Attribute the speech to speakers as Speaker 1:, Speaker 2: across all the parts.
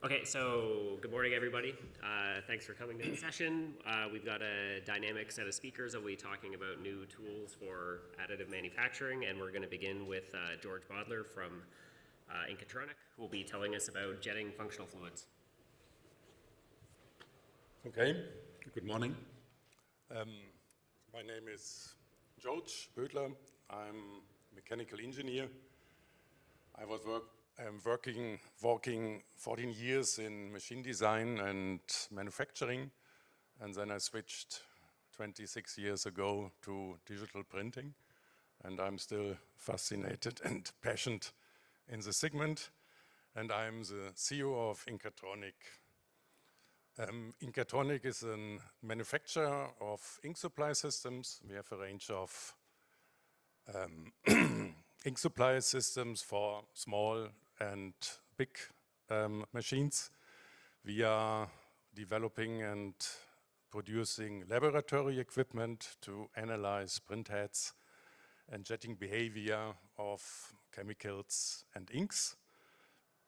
Speaker 1: Okay, so good morning, everybody. Thanks for coming to the session. We've got a dynamic set of speakers that will be talking about new tools for additive manufacturing, and we're going to begin with Georg Boedler from Inkatronic, who will be telling us about jetting functional fluids.
Speaker 2: Okay, good morning. My name is Georg Boedler. I'm a mechanical engineer. I was working 14 years in machine design and manufacturing, and then I switched 26 years ago to digital printing, and I'm still fascinated and passionate in the segment, and I'm the CEO of Inkatronic. Inkatronic is a manufacturer of ink supply systems. We have a range of ink supply systems for small and big machines. We are developing and producing laboratory equipment to analyze print heads and jetting behavior of chemicals and inks.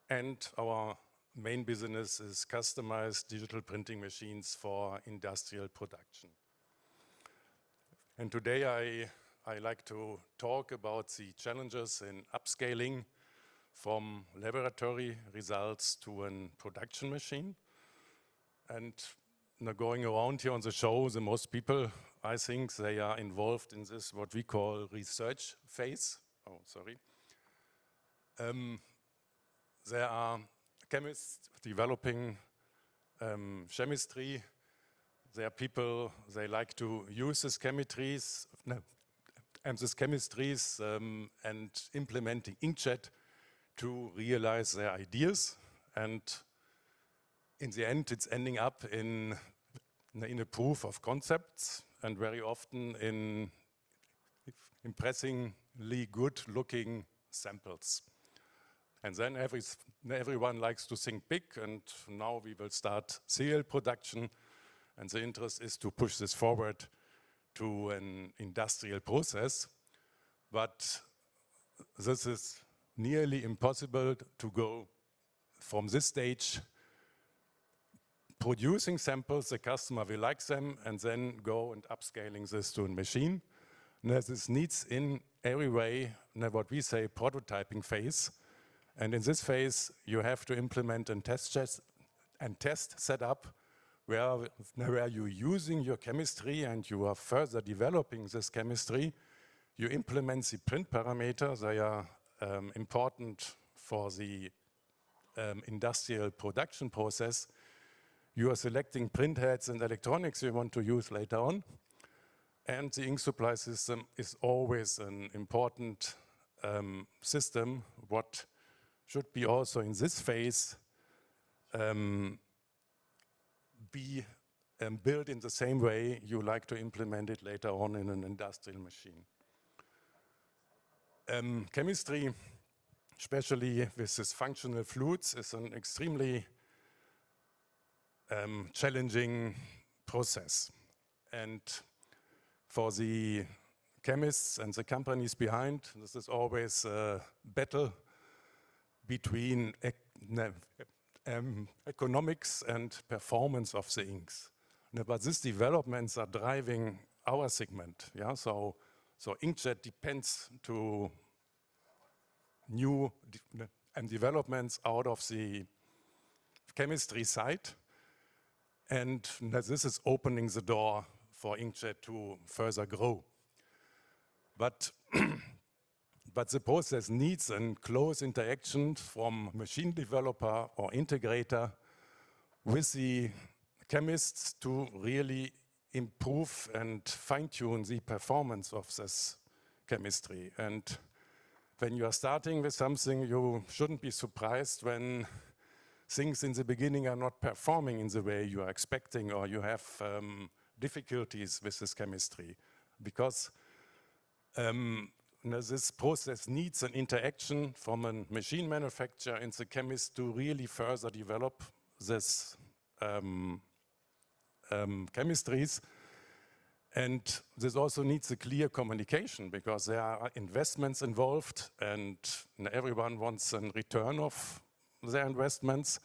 Speaker 2: And our main business is customized digital printing machines for industrial production. And today I like to talk about the challenges in upscaling from laboratory results to a production machine. And going around here on the show, the most people, I think, they are involved in this, what we call research phase. There are chemists developing chemistry. There are people, they like to use these chemistries and implementing inkjet to realize their ideas, and in the end it's ending up in a proof of concepts, and very often in impressively good looking samples. And then everyone likes to think big, and now we will start serial production, and the interest is to push this forward to an industrial process, but this is nearly impossible to go from this stage, producing samples, the customer will like them, and then go and upscaling this to a machine. Now, this needs in every way what we say prototyping phase, and in this phase you have to implement a test setup where you're using your chemistry and you are further developing this chemistry. You implement the print parameters. They are important for the industrial production process. You are selecting print heads and electronics you want to use later on. And the ink supply system is always an important system, what should be also in this phase be built in the same way you like to implement it later on in an industrial machine. Chemistry, especially with this functional fluids, is an extremely challenging process. And for the chemists and the companies behind, this is always a battle between economics and performance of the inks. But these developments are driving our segment. Yeah? So inkjet depends to new developments out of the chemistry side, and this is opening the door for inkjet to further grow. But the process needs a close interaction from machine developer or integrator with the chemists to really improve and fine-tune the performance of this chemistry. And when you are starting with something, you shouldn't be surprised when things in the beginning are not performing in the way you are expecting, or you have difficulties with this chemistry, because this process needs an interaction from a machine manufacturer and the chemist to really further develop this chemistries. And this also needs a clear communication, because there are investments involved and everyone wants a return of their investments.